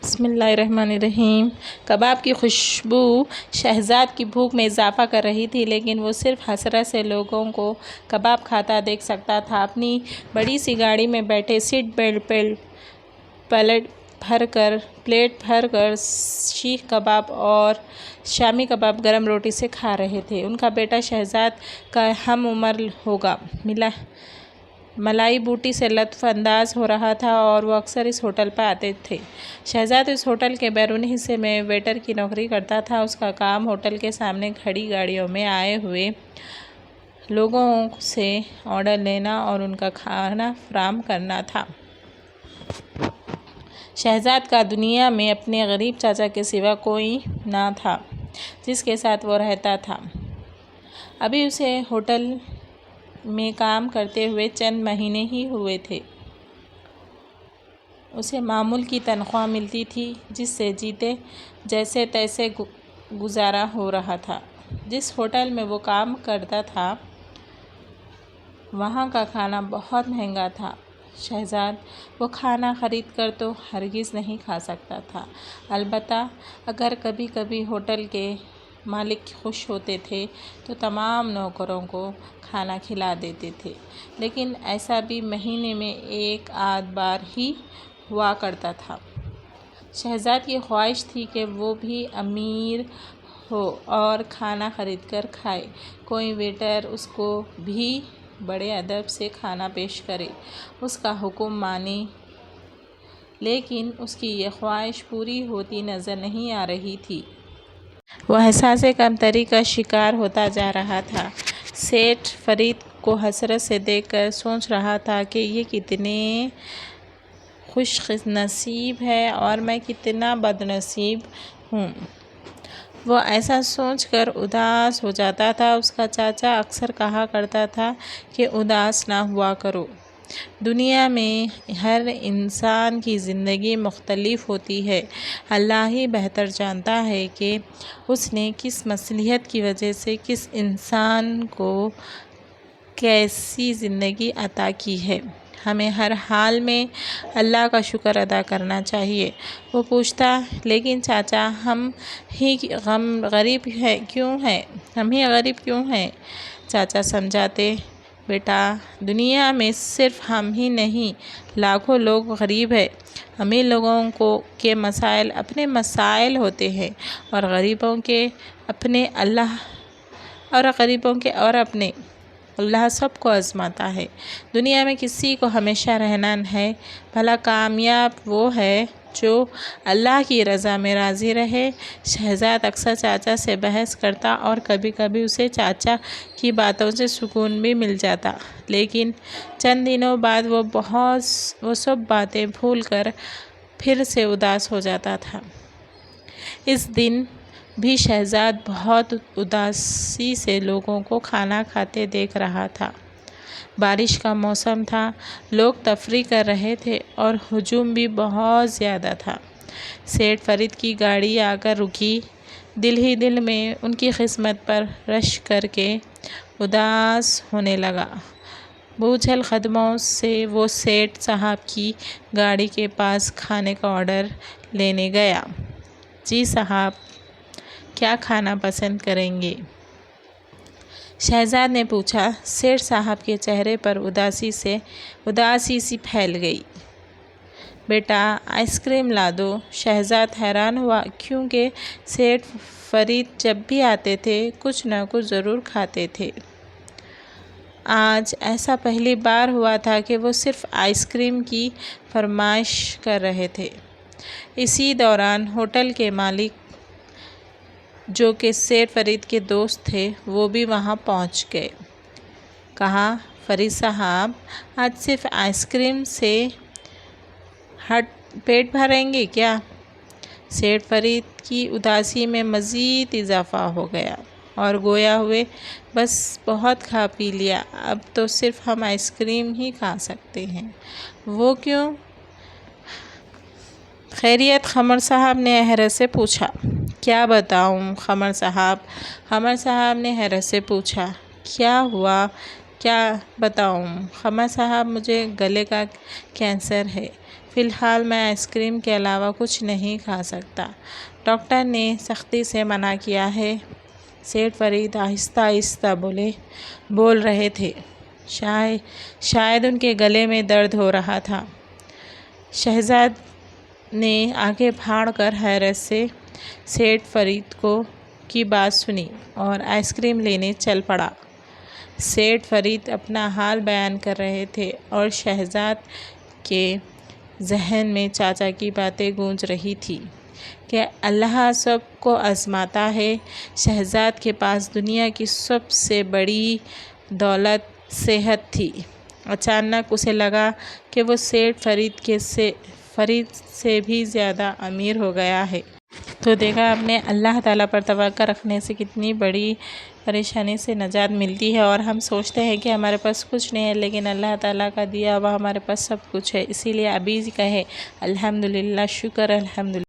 بسم اللہ الرحمن الرحیم۔ کباب کی خوشبو شہزاد کی بھوک میں اضافہ کر رہی تھی، لیکن وہ صرف حسرت سے لوگوں کو کباب کھاتا دیکھ سکتا تھا۔ اپنی بڑی سی گاڑی میں بیٹھے سیٹ پلیٹ بھر کر سیخ کباب اور شامی کباب گرم روٹی سے کھا رہے تھے۔ ان کا بیٹا شہزاد کا ہم عمر ہوگا، ملائی بوٹی سے لطف اندوز ہو رہا تھا اور وہ اکثر اس ہوٹل پر آتے تھے۔ شہزاد اس ہوٹل کے بیرونی حصے میں ویٹر کی نوکری کرتا تھا۔ اس کا کام ہوٹل کے سامنے کھڑی گاڑیوں میں آئے ہوئے لوگوں سے آرڈر لینا اور ان کا کھانا فراہم کرنا تھا۔ شہزاد کا دنیا میں اپنے غریب چاچا کے سوا کوئی نہ تھا جس کے ساتھ وہ رہتا تھا۔ ابھی اسے ہوٹل میں کام کرتے ہوئے چند مہینے ہی ہوئے تھے۔ اسے معمول کی تنخواہ ملتی تھی، جس سے جیتے جیسے تیسے گزارا ہو رہا تھا۔ جس ہوٹل میں وہ کام کرتا تھا وہاں کا کھانا بہت مہنگا تھا۔ شہزاد وہ کھانا خرید کر تو ہرگز نہیں کھا سکتا تھا، البتہ اگر کبھی کبھی ہوٹل کے مالک خوش ہوتے تھے تو تمام نوکروں کو کھانا کھلا دیتے تھے، لیکن ایسا بھی مہینے میں ایک آدھ بار ہی ہوا کرتا تھا۔ شہزاد کی خواہش تھی کہ وہ بھی امیر ہو اور کھانا خرید کر کھائے۔ کوئی ویٹر اس کو بھی بڑے ادب سے کھانا پیش کرے، اس کا حکم مانے، لیکن اس کی یہ خواہش پوری ہوتی نظر نہیں آ رہی تھی۔ وہ احساسِ کمتری کا شکار ہوتا جا رہا تھا۔ سیٹھ فرید کو حسرت سے دیکھ کر سوچ رہا تھا کہ یہ کتنے خوش نصیب ہیں اور میں کتنا بد نصیب ہوں۔ وہ ایسا سوچ کر اداس ہو جاتا تھا۔ اس کا چاچا اکثر کہا کرتا تھا کہ اداس نہ ہوا کرو، دنیا میں ہر انسان کی زندگی مختلف ہوتی ہے، اللہ ہی بہتر جانتا ہے کہ اس نے کس مصلحت کی وجہ سے کس انسان کو کیسی زندگی عطا کی ہے، ہمیں ہر حال میں اللہ کا شکر ادا کرنا چاہیے۔ وہ پوچھتا، لیکن چاچا ہم ہی غریب کیوں ہیں؟ چاچا سمجھاتے، بیٹا دنیا میں صرف ہم ہی نہیں لاکھوں لوگ غریب ہیں۔ امیر لوگوں کے مسائل اپنے مسائل ہوتے ہیں اور غریبوں کے اپنے، اللہ سب کو آزماتا ہے۔ دنیا میں کسی کو ہمیشہ رہنا ہے، بھلا کامیاب وہ ہے جو اللہ کی رضا میں راضی رہے۔ شہزاد اکثر چاچا سے بحث کرتا اور کبھی کبھی اسے چاچا کی باتوں سے سکون بھی مل جاتا، لیکن چند دنوں بعد وہ سب باتیں بھول کر پھر سے اداس ہو جاتا تھا۔ اس دن بھی شہزاد بہت اداسی سے لوگوں کو کھانا کھاتے دیکھ رہا تھا۔ بارش کا موسم تھا، لوگ تفریح کر رہے تھے اور ہجوم بھی بہت زیادہ تھا۔ سیٹھ فرید کی گاڑی آ کر رکی۔ دل ہی دل میں ان کی قسمت پر رشک کر کے اداس ہونے لگا۔ بوجھل قدموں سے وہ سیٹھ صاحب کی گاڑی کے پاس کھانے کا آرڈر لینے گیا۔ جی صاحب، کیا کھانا پسند کریں گے؟ شہزاد نے پوچھا۔ سیٹھ صاحب کے چہرے پر اداسی سی پھیل گئی۔ بیٹا آئس کریم لا دو۔ شہزاد حیران ہوا، کیونکہ سیٹھ فرید جب بھی آتے تھے کچھ نہ کچھ ضرور کھاتے تھے۔ آج ایسا پہلی بار ہوا تھا کہ وہ صرف آئس کریم کی فرمائش کر رہے تھے۔ اسی دوران ہوٹل کے مالک، جو کہ سیٹھ فرید کے دوست تھے، وہ بھی وہاں پہنچ گئے۔ کہا، فرید صاحب آج صرف آئس کریم سے پیٹ بھریں گے کیا؟ سیٹھ فرید کی اداسی میں مزید اضافہ ہو گیا اور گویا ہوئے، بس بہت کھا پی لیا، اب تو صرف ہم آئس کریم ہی کھا سکتے ہیں۔ وہ کیوں؟ خیریت؟ قمر صاحب نے حیرت سے پوچھا۔ کیا بتاؤں قمر صاحب؟ قمر صاحب نے حیرت سے پوچھا۔ کیا ہوا؟ کیا بتاؤں؟ قمر صاحب مجھے گلے کا کینسر ہے۔ فی الحال میں آئس کریم کے علاوہ کچھ نہیں کھا سکتا۔ ڈاکٹر نے سختی سے منع کیا ہے۔ سیٹھ فرید آہستہ آہستہ بول رہے تھے۔ شاید ان کے گلے میں درد ہو رہا تھا۔ شہزاد نے آنکھیں پھاڑ کر حیرت سے سیٹھ فرید کی بات سنی اور آئس کریم لینے چل پڑا۔ سیٹھ فرید اپنا حال بیان کر رہے تھے اور شہزاد کے ذہن میں چاچا کی باتیں گونج رہی تھیں کہ اللہ سب کو آزماتا ہے۔ شہزاد کے پاس دنیا کی سب سے بڑی دولت صحت تھی۔ اچانک اسے لگا کہ وہ سیٹھ فرید سے بھی زیادہ امیر ہو گیا ہے۔ تو دیکھا آپ نے، اللہ تعالیٰ پر توکل رکھنے سے کتنی بڑی پریشانی سے نجات ملتی ہے۔ اور ہم سوچتے ہیں کہ ہمارے پاس کچھ نہیں ہے، لیکن اللہ تعالیٰ کا دیا ہوا ہمارے پاس سب کچھ ہے۔ اسی لیے ابھی کہے الحمدللہ، شکر الحمدللہ۔